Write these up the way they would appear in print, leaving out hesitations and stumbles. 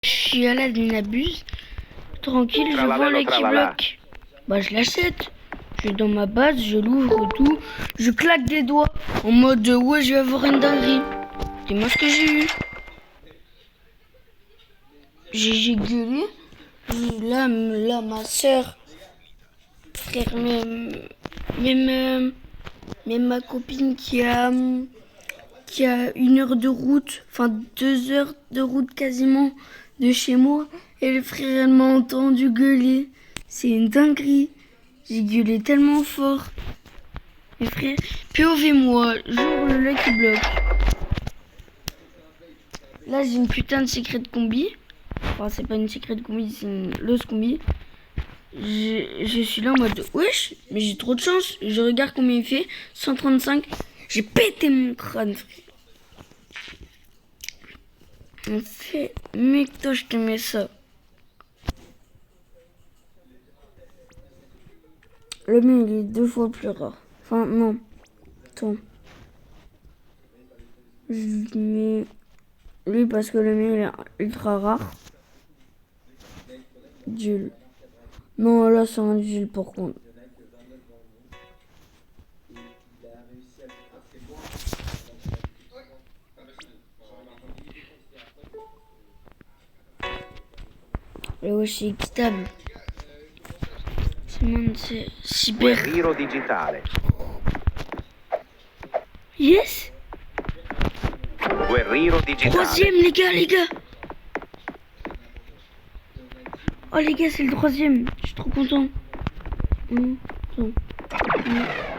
chialade, il n'abuse. Tranquille, je vois Lucky Block. Bah, je l'achète. Je vais dans ma base, je l'ouvre tout. Je claque des doigts. En mode, ouais, je vais avoir une dinguerie. Dis-moi ce que j'ai eu. J'ai gueulé. Là, ma soeur, frère, même ma copine qui a 1 heure de route, enfin 2 heures de route quasiment de chez moi, et le frère, elle m'a entendu gueuler. C'est une dinguerie. J'ai gueulé tellement fort. Mes frères, POV-moi, j'ouvre le Lucky Block. Là, j'ai une putain de secret combi. Enfin, c'est pas une secret combi, c'est une loose combi. Je suis là en mode wesh, mais j'ai trop de chance. Je regarde combien il fait. 135. J'ai pété mon crâne, frère. En fait, mec, toi, je te mets ça. Le mien, il est 2 fois plus rare. Enfin, non. Attends. Je mets lui parce que le mien, il est ultra rare. Duel. Non, là, c'est un duel par contre. Et ouais, c'est équitable. C'est cyber. Guerriero digitale. Yes. Guerriero digitale. 3e, les gars. Oh, les gars, c'est le 3e. Je suis trop content. Attends.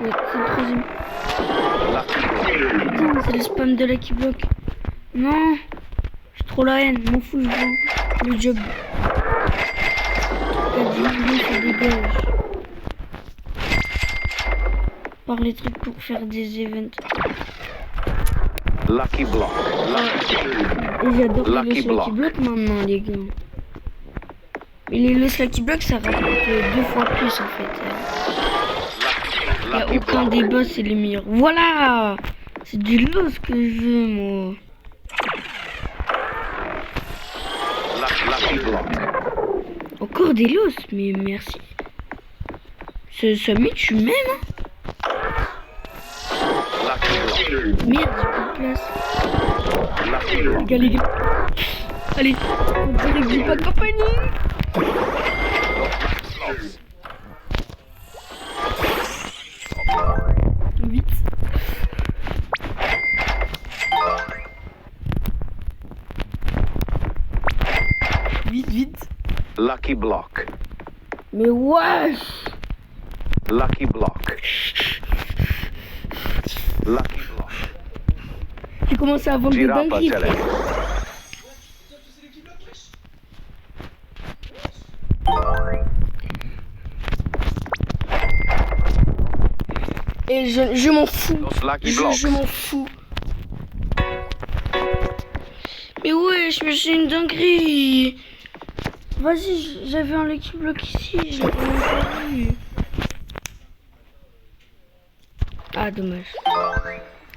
Ouais, c'est le 3e. Putain, c'est le spam de Lucky Block. Non. J'ai trop la haine. M'en fous, je veux le job. Ça dégage. Par les trucs pour faire des events. Lucky Block. Et j'adore les Lucky Block maintenant, les gars. Mais les Lucky Block, ça rapporte 2 fois plus en fait. Il n'y a aucun débat, c'est les meilleurs. Voilà. C'est du loss que je veux, moi. Encore des loss, mais merci. Ce mythe, tu m'aimes, hein. Merde, j'ai plus de place. Les gars. Allez, on dirait que j'ai pas de compagnie. Vite. Vite. Lucky Block. Mais wesh. Lucky Block. Lucky Block. J'ai commencé à vendre des dingueries. Et je m'en fous. Je m'en fous. Mais wesh, mais c'est une dinguerie. Vas-y, j'avais un Lucky Block ici, je l'avais même pas vu. Ah, dommage.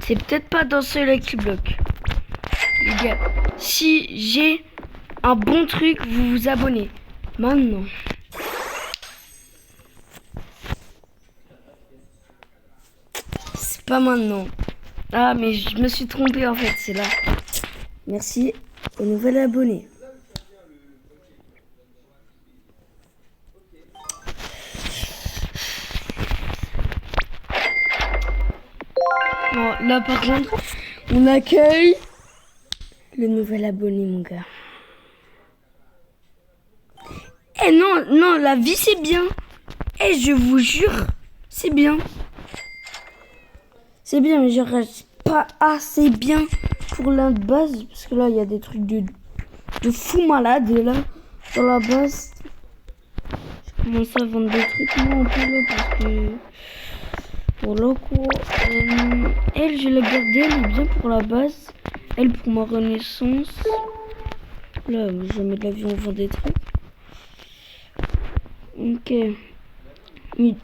C'est peut-être pas dans ce Lucky Block. Les gars, si j'ai un bon truc, vous vous abonnez. Maintenant. C'est pas maintenant. Ah, mais je me suis trompé en fait, c'est là. Merci au nouvel abonné. Bon, là par contre, on accueille le nouvel abonné, mon gars. Eh non, la vie c'est bien. Eh, je vous jure, c'est bien. C'est bien, mais je reste pas assez bien pour la base. Parce que là, il y a des trucs de fou malade. Et là, dans la base, je commence à vendre des trucs moi un peu là. Parce que... Voilà quoi. Elle, je l'ai gardée, elle est bien pour la base. Elle pour ma renaissance. Là, jamais de la vie on vend des trucs. Ok. Mais,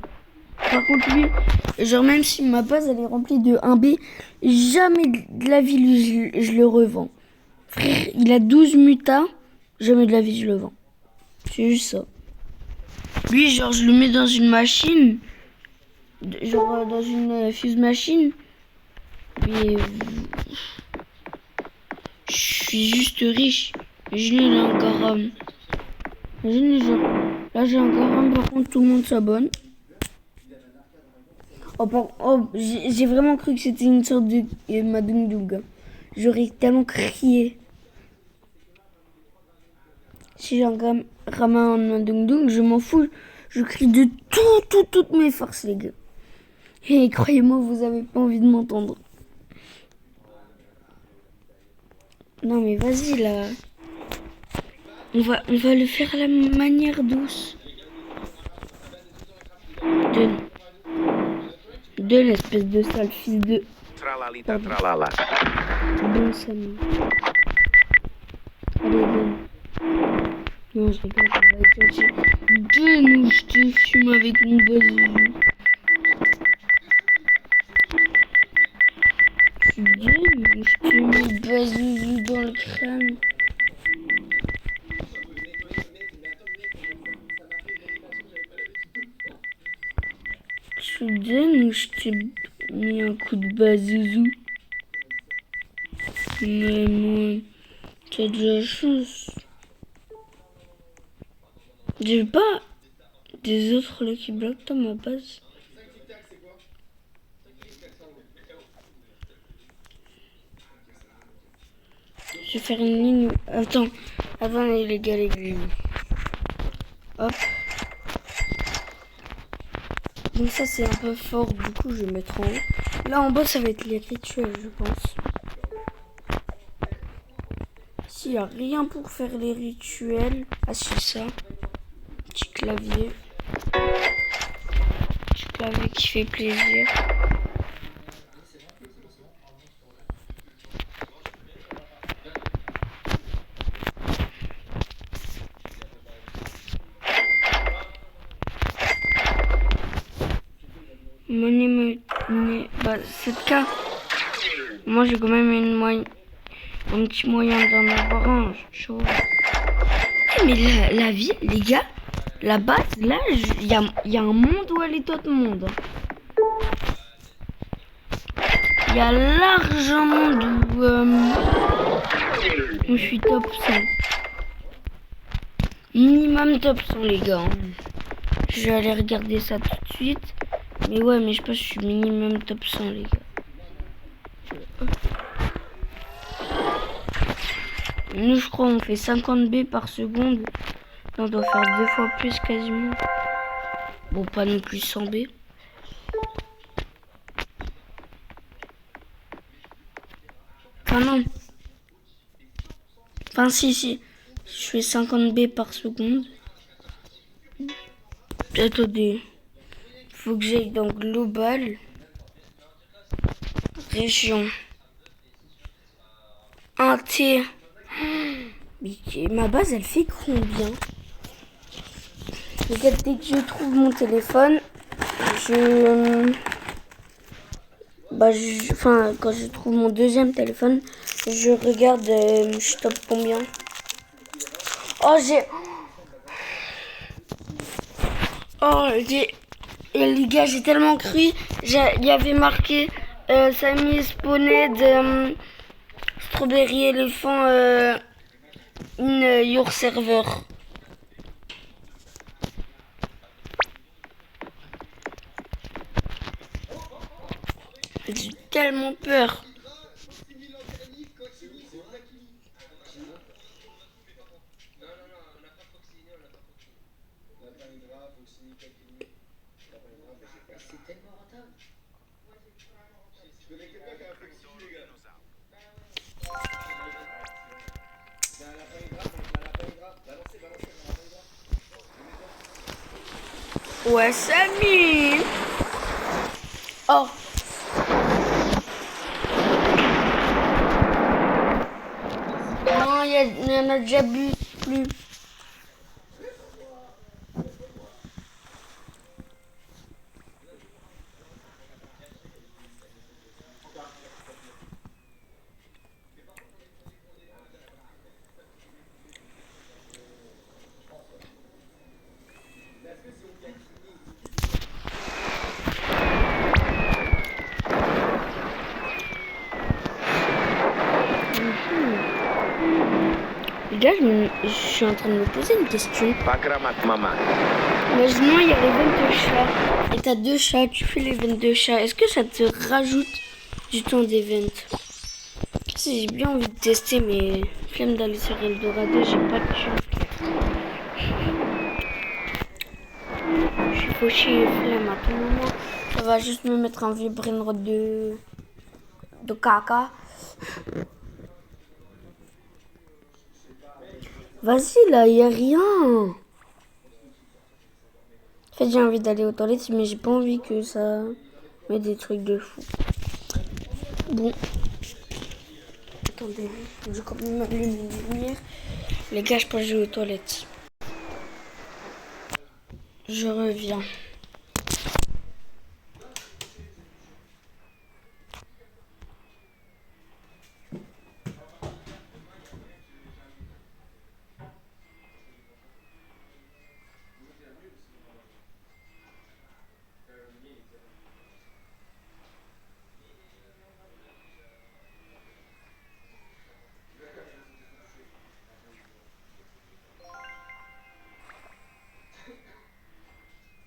par contre lui, genre même si ma base elle est remplie de 1B, jamais de la vie lui, je le revends. Frère, il a 12 mutas. Jamais de la vie je le vends. C'est juste ça. Lui, genre, je le mets dans une machine. Genre, dans une fuse machine. Mais je suis juste riche. Imaginez, là, un garam. Imaginez, genre, là, j'ai un garam, par contre, tout le monde s'abonne. Oh, j'ai vraiment cru que c'était une sorte de Madung Dung. J'aurais tellement crié. Si j'ai un gamin en Madung Dung, je m'en fous. Je crie de toutes mes forces, les gars. Et croyez-moi, vous avez pas envie de m'entendre. Non, mais vas-y, là. On va le faire à la manière douce. Donne, espèce de sale fils de... Tralalita tralala. Bon Samy. Allez, donne. Non, je rigole, on va exagérer. Donne ou je te fume avec mon bazou. Tu donnes ou je te mets le bazou dans le crâne. Tu donnes ou je te mets un coup de bazouzou. Mais moi, t'as de la chance. J'ai pas des autres Lucky Block dans ma base. Je vais faire une ligne. Attends, les gars, les gars. Hop. Donc ça c'est un peu fort, du coup je vais mettre en haut. Là en bas ça va être les rituels, je pense. S'il n'y a rien pour faire les rituels. Ah si, ça. Petit clavier. Petit clavier qui fait plaisir. Bah, 7K. Moi j'ai quand même un petit moyen d'en avoir un, tu vois. Mais la vie, les gars, la base, là, il y a un monde où elle est autre monde. Il y a large un monde où je suis top 100. Minimum top 100, les gars. Je vais aller regarder ça tout de suite. Mais ouais, mais je pense que je suis minimum top 100, les gars. Nous, je crois, on fait 50 B par seconde. Là, on doit faire 2 fois plus quasiment. Bon, pas non plus 100 B. Enfin, non. Enfin, si. Je fais 50 B par seconde. Attendez. Faut que j'aille dans Global. Région. Inter. Mais ma base, elle fait combien? Regarde, dès que je trouve mon téléphone, quand je trouve mon deuxième téléphone, je regarde, je tape combien. Et les gars, j'ai tellement cru. Il y avait marqué Samy Spawned Strawberry Elephant in your server. J'ai tellement peur. Ouais, Samy. Oh. Non, il y en a déjà plus. gars, je suis en train de me poser une question. Pakramat mama. Imaginons, il y a les 22 chats. Et t'as 2 chats, tu fais les 22 chats. Est-ce que ça te rajoute du temps d'event? Si j'ai bien envie de tester, mais flemme d'aller sur Eldorado, j'ai pas de thune. Je suis fauché, flemme à tout moment. Ça va juste me mettre un vieux brainrot de caca. Vas-y là, y a rien. En fait, j'ai envie d'aller aux toilettes, mais j'ai pas envie que ça mette des trucs de fou. Bon. Attendez, je vais quand même allumer une lumière. Les gars, je pense que je vais aux toilettes. Je reviens.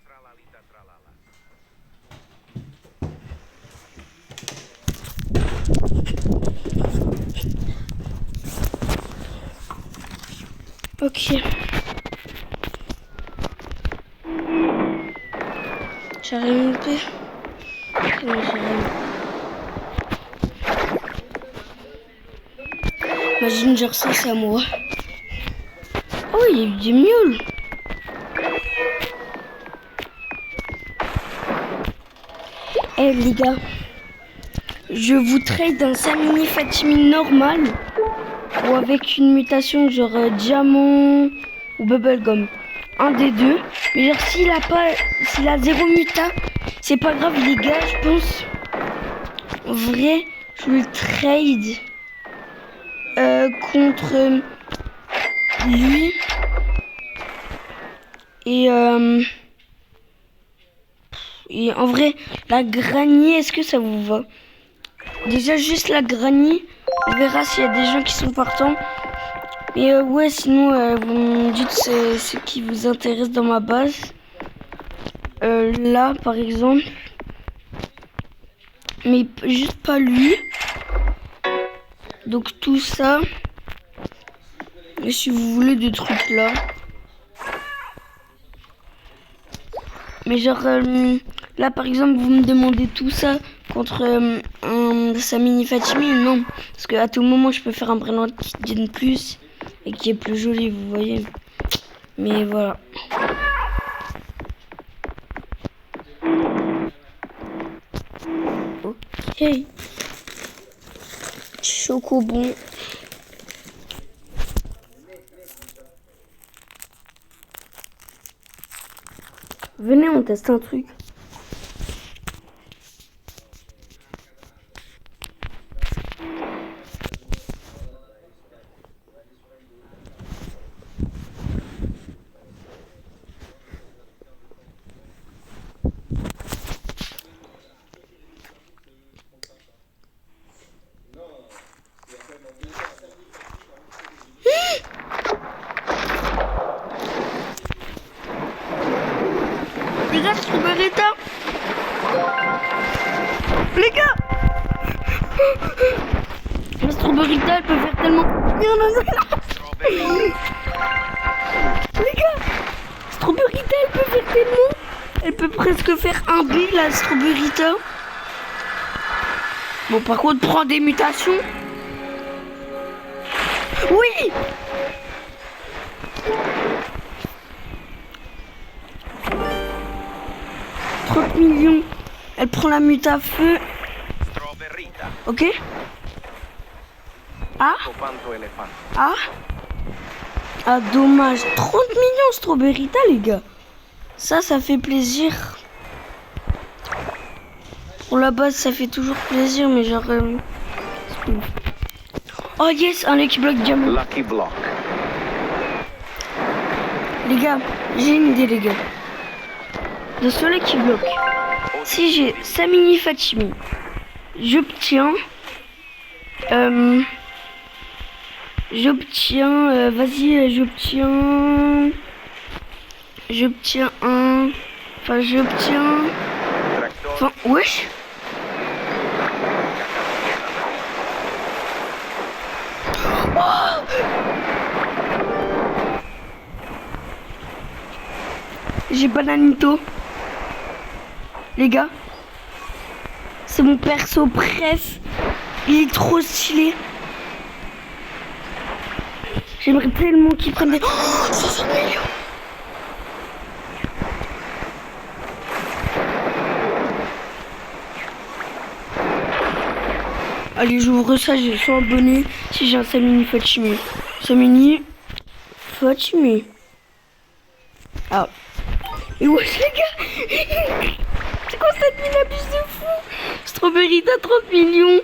Tralalita tralala. Ok. J'ai rien loupé. Non, j'ai rien. Imagine, genre ça, c'est à moi. Oh, il y a eu des mioles. Eh les gars, je vous trade un Samini Fatimi normal ou avec une mutation genre diamant ou bubblegum. Un des deux. Mais genre s'il a 0 muta, c'est pas grave les gars, je pense. En vrai, je le trade contre lui et en vrai, la granier, est-ce que ça vous va? Déjà, juste la granier, on verra s'il y a des gens qui sont partants. Mais ouais, sinon, vous me dites ce qui vous intéresse dans ma base. Là, par exemple. Mais juste pas lui. Donc tout ça. Et si vous voulez des trucs là. Mais genre, là par exemple, vous me demandez tout ça contre un Samini Fatimi, non. Parce qu'à tout moment, je peux faire un brainrot qui donne plus et qui est plus joli, vous voyez. Mais voilà. Ok. Chocobon. Venez, on teste un truc. Les gars, Strawberryta. Les gars, la Strawberryta, elle peut faire tellement. Les gars, Strawberryta, elle peut faire tellement. Elle peut presque faire un B, la Strawberryta. Bon, par contre, prends des mutations. Oui. Millions. Elle prend la muta feu. Ok. Ah. Ah. Ah dommage. 30 millions Strawberryta les gars. Ça fait plaisir. Pour la base ça fait toujours plaisir mais genre... Oh yes, un Lucky Block diamant. Lucky Block. Les gars, j'ai une idée les gars. De ce Lucky Block. Si j'ai Samini Fatimi, j'obtiens J'obtiens, vas-y, j'obtiens un, enfin, Tractor. enfin, wesh. J'ai Bananito. Les gars, c'est mon perso préf. Il est trop stylé. J'aimerais tellement qu'il prenne des... Oh, 60 millions. Allez, j'ouvre ça, j'ai 100 abonnés. Si j'ai un Samini Fatimi. Samini Fatimi. Ah. Et wesh les gars. C'est quoi cette mine abuse de fou? Strawberry t'as 30 millions.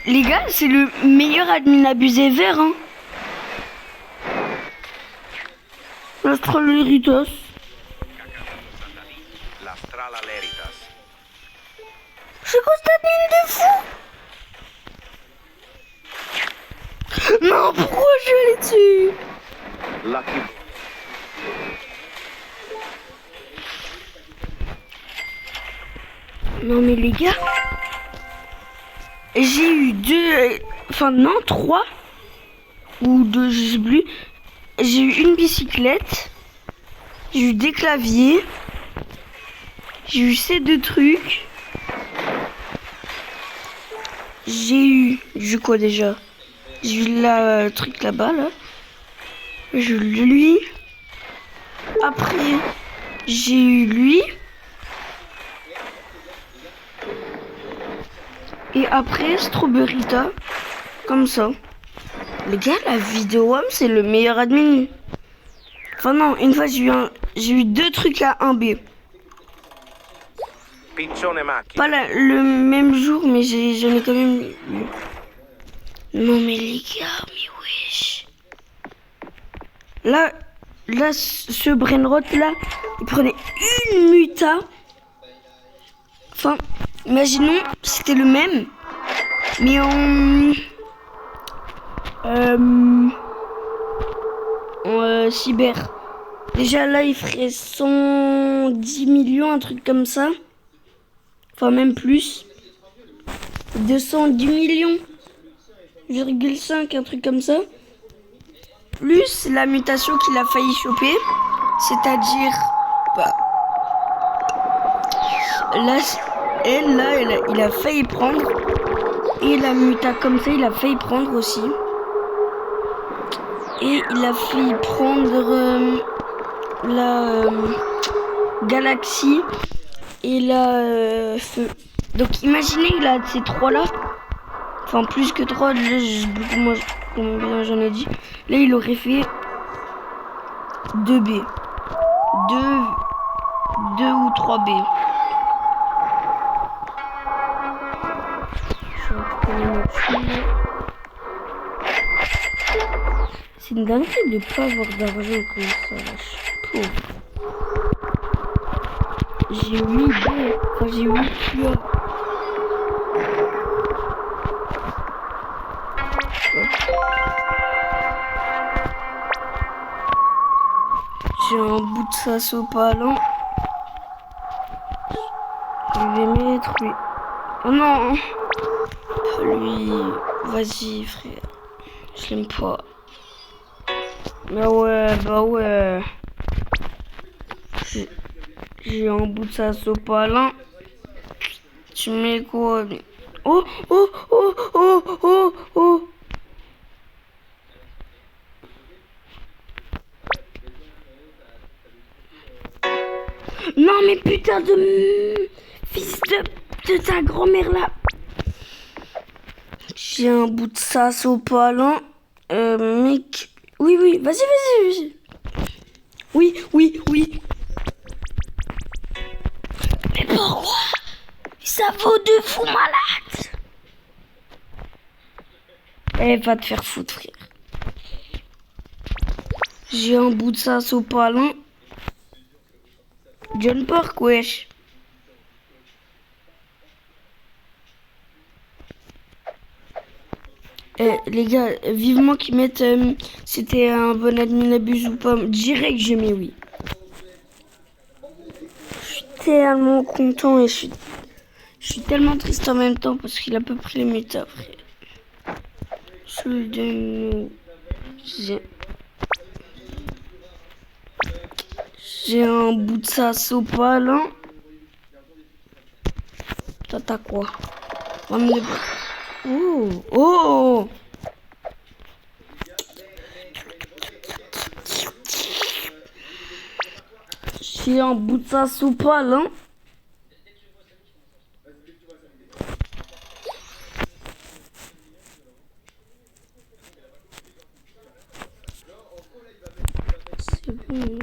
Les gars, c'est le meilleur admin abusé vert, hein. La Strawberrytos. La Stralaleritas. C'est quoi cette mine de fou? Non, pourquoi je suis allé dessus? Lucky. Non mais les gars, j'ai eu deux, enfin non, trois ou deux, je sais plus. J'ai eu une bicyclette, j'ai eu des claviers, j'ai eu ces deux trucs. J'ai eu quoi déjà? J'ai eu le truc là-bas, là. J'ai eu lui. Après, j'ai eu lui. Et après, Strawberryta. Comme ça. Les gars, la vidéo c'est le meilleur admin. Enfin non, une fois j'ai eu deux trucs à 1B. Piccione macchina. Pas le même jour, mais j'en ai quand même eu. Non mais les gars, mais wesh. Là, ce brainrot là, il prenait une muta. Enfin, imaginons, c'était le même, mais en cyber. Déjà là, il ferait 110 millions, un truc comme ça. Enfin, même plus. 210 millions, 5, un truc comme ça. Plus la mutation qu'il a failli choper. C'est-à-dire... Bah, là, il a failli prendre. Et la muta comme ça, il a failli prendre aussi. Et il a failli prendre la galaxie et la feu. Donc imaginez, il a ces trois-là. Enfin, plus que 3, déjà, je sais plus combien j'en ai dit. Là, il aurait fait 2B. 2 ou 3B. C'est une dinguerie de pas avoir d'argent comme ça, là. Je suis pauvre. J'ai 8B. Enfin, j'ai 8 QA. J'ai un bout de sas au palin. Je vais mettre lui. Oh non! Pas lui. Vas-y, frère. Je l'aime pas. Bah ouais. J'ai un bout de sas au palin. Tu mets quoi? Oh! Non mais putain de fils de ta grand-mère là. J'ai un bout de sas au palin. Mec. Oui, vas-y. Oui. Mais pourquoi? Ça vaut de fou malade. Eh, va te faire foutre, frère. J'ai un bout de sas au palin. John Park, wesh. Les gars, vivement qu'ils mettent c'était un bon admin abuse ou pas. Direct, j'ai mis oui. Je suis tellement content et je suis tellement triste en même temps parce qu'il a pas pris les méta, frère. J'ai un bout de ça sopal. Hein. Toi, t'as quoi? Oh, oh! J'ai un bout de ça sopal, hein? C'est bon.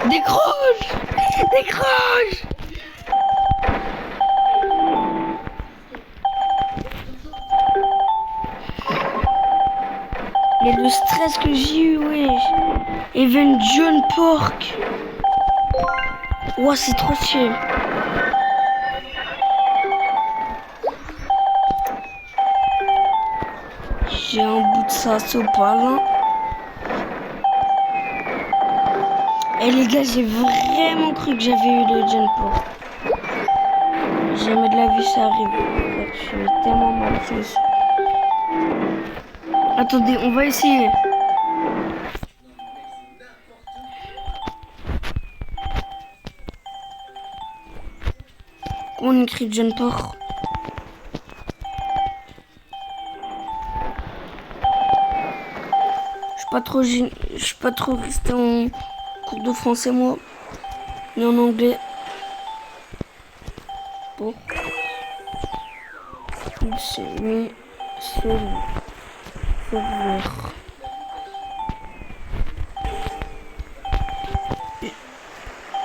Décroche! Décroche! Mais le stress que j'ai eu, wesh. Even John Pork. Ouah, c'est trop chill. J'ai un bout de ça sopal. Hein. Et les gars, j'ai vraiment cru que j'avais eu le John Pork. Jamais de la vie ça arrive. Je suis tellement malheureuse. Attendez, on va essayer. On écrit John Pork. Je suis pas trop resté en cours de français moi, mais en anglais. Bon. C'est mis sur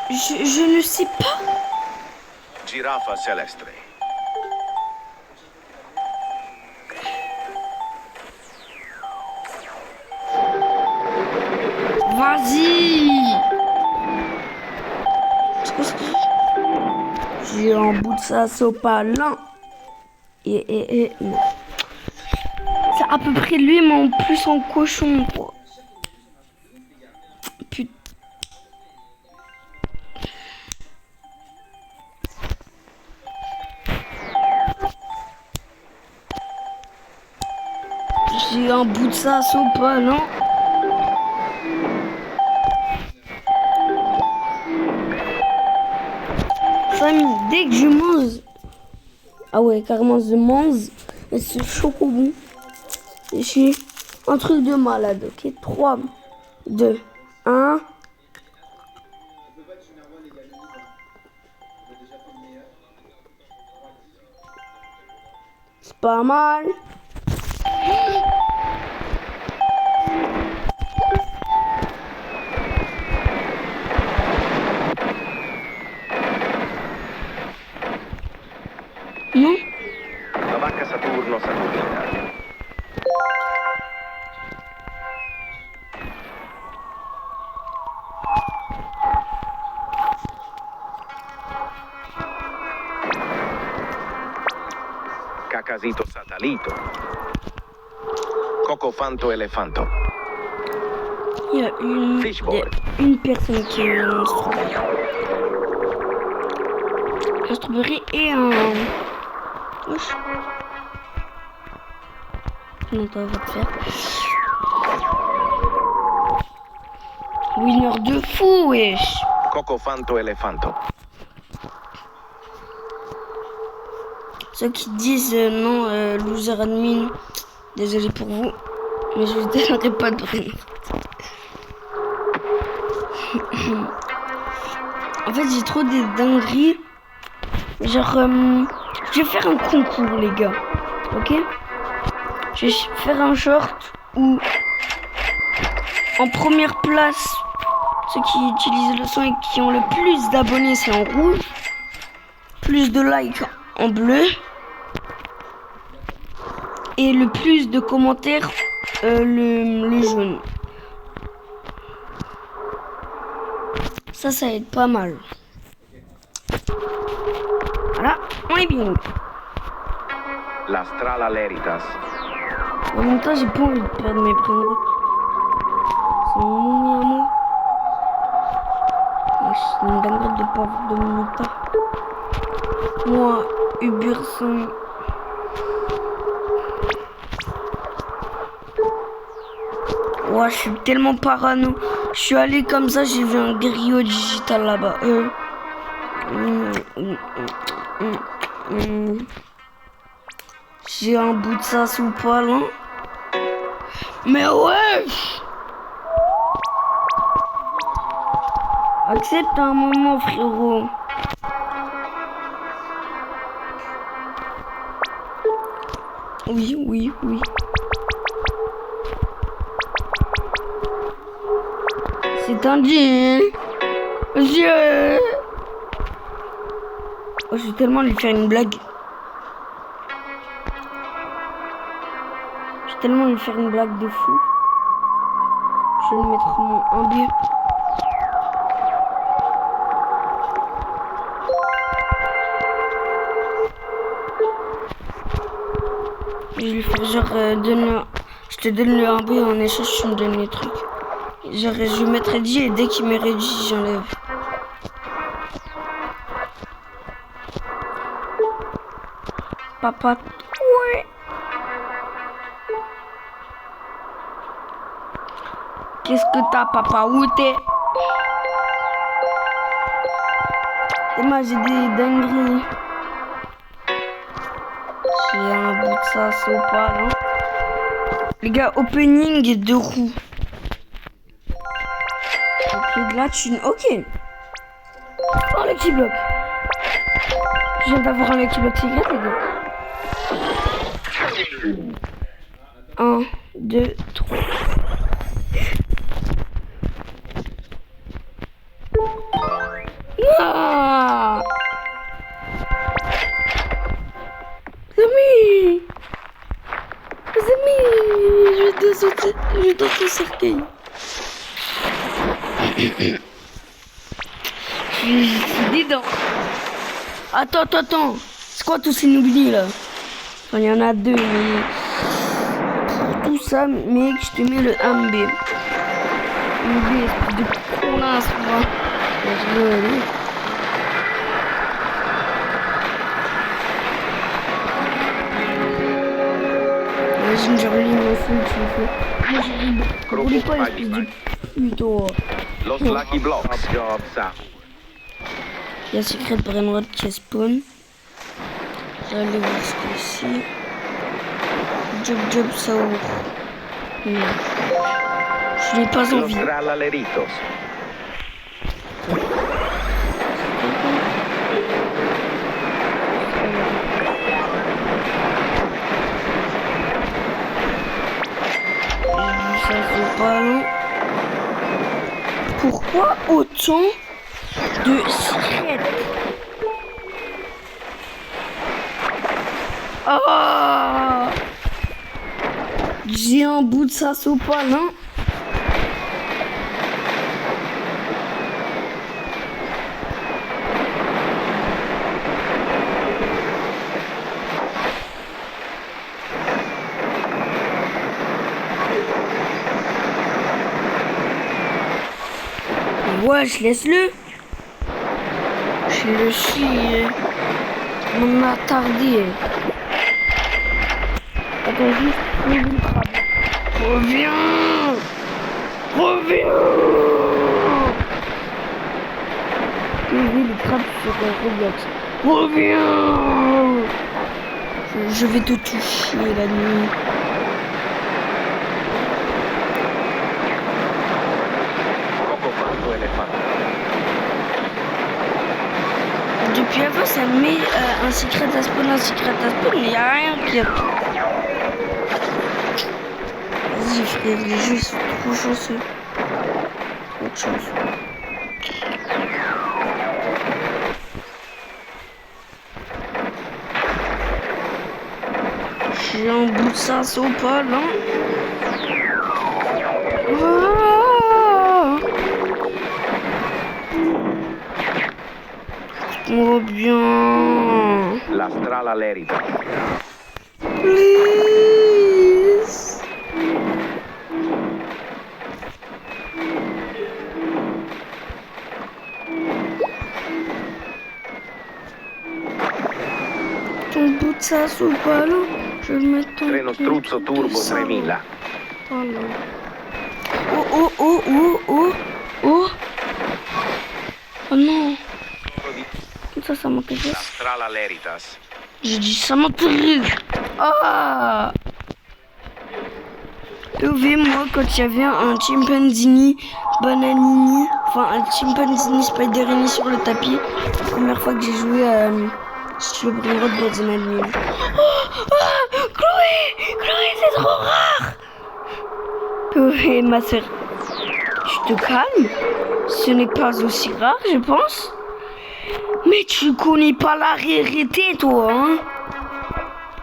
je ne sais pas. Giraffa celestre. Vas-y. J'ai un bout de ça sopal. Et non. C'est à peu près lui, mais en plus en cochon, quoi. Putain. J'ai un bout de ça sopal, non? Dès que je mange, ah ouais, carrément, je mange, et c'est chocobon. Et j'ai un truc de malade, ok? 3, 2, 1. C'est pas mal. Non? La vacca Saturno Saturnina. Cacasito Satalito. Cocofanto Elefanto. Il y a une personne qui est un strawberry et un... Wesh. Non, ça va te faire. Winner de fou, wesh. Cocofanto Elefanto. Ceux qui disent non, loser admin, désolé pour vous, mais je vous donnerai pas de prénom. En fait, j'ai trop des dingueries. Genre, je vais faire un concours, les gars. Ok? Je vais faire un short où, en première place, ceux qui utilisent le son et qui ont le plus d'abonnés, c'est en rouge. Plus de likes en bleu. Et le plus de commentaires, le jaune. Ça va être pas mal. Voilà, on est bien. La Strala Leritas. En même temps, j'ai pas envie de perdre mes prénoms. C'est mon moment à moi. C'est une dinguerie de pas avoir de minutes. Moi, Uberson. Ouais, je suis tellement parano. Je suis allé comme ça, j'ai vu un griot digital là-bas. J'ai un bout de ça sous poil, hein. Mais ouais! Accepte un moment, frérot. Oui. C'est un deal. Oh, je vais tellement lui faire une blague. Je vais tellement lui faire une blague de fou. Je vais lui mettre un biais. Je vais lui faire genre je te donne le 1B en échange tu me donnes les trucs. Genre je lui mettrai 10 et dès qu'il me réduit j'enlève. Papa. Ouais. Qu'est-ce que t'as, papa? Où t'es? Et moi j'ai des dingueries. J'ai un bout de ça, c'est pas hein. Les gars, opening de roues. Ok, de la thune. Ok. Oh, Lucky Block. Je viens d'avoir un Lucky Block secret, les gars. 1, 2, 3. Ah! Les amis, je vais sauter, je vais dans ton cercueil. J'ai des dents. Attends. C'est quoi tous ces nooblis là? Enfin, il y en a deux, mais pour tout ça, mec, je te mets le MB. MB, espèce de connasse, moi. Gingerly, mon fou, tu me fais. Moi, j'ai roulé pas, espèce de putain. Los Lucky Blocks. Il y a Secret Brainrot qui spawn. Je vais aller voir ce qu'il y a ici. Job Saour. Non. Je n'ai pas envie. Los Tralaleritos. Ça c'est pas long. Pourquoi autant de secrets? Oh, j'ai un bout de ça sopal, hein. Ouais, je laisse-le. Je le suis. On a tardé. Attends juste, le crabe. Reviens. Le crabe sur Roblox. Reviens. Je vais te toucher la nuit. Coco Fanto Elefanto. ça me met un secret à spawn, mais il n'y a rien qui est. Vas-y frère, les jeux ils sont trop chanceux. Trop de chance. J'ai un bout de sas au pas là. Oh bien. La strala lerita. Please. Ton bout de sas au pas là. Je vais le mettre ton Treno struzzo turbo 3000. Voilà. Oh. Oh non. Ça m'a cassé. La strala leritas. J'ai dit ça m'intéresse. Ah. Oui, moi quand il y avait un chimpanzini bananini, enfin un chimpanzini spiderini sur le tapis, la première fois que j'ai joué à le bringot de Bodzanani. Chloé, c'est trop rare. Oui, ma soeur, tu te calmes. Ce n'est pas aussi rare, je pense. Mais tu connais pas la réalité, toi, hein.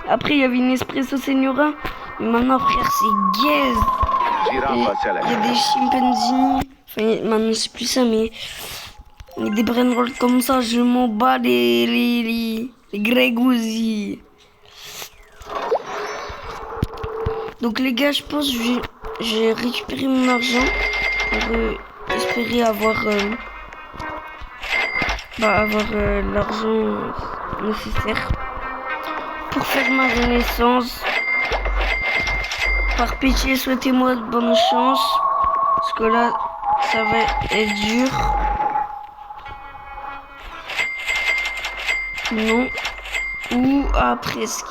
Après, il y avait une espresso Señora. Mais maintenant, frère, c'est gaze. Il y a des chimpanzini. Enfin, maintenant, c'est plus ça, mais des brainrolls comme ça, je m'en bats les grégousis. Donc, les gars, je pense que j'ai récupéré mon argent pour espérer avoir l'argent nécessaire pour faire ma renaissance. Par pitié, souhaitez-moi de bonne chance, parce que là, ça va être dur. Non. Ou presque.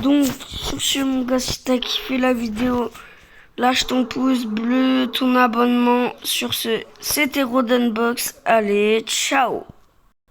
Donc, sur ce, mon gars, si t'as kiffé la vidéo, lâche ton pouce bleu, ton abonnement. Sur ce, c'était Rodenbox. Allez, ciao!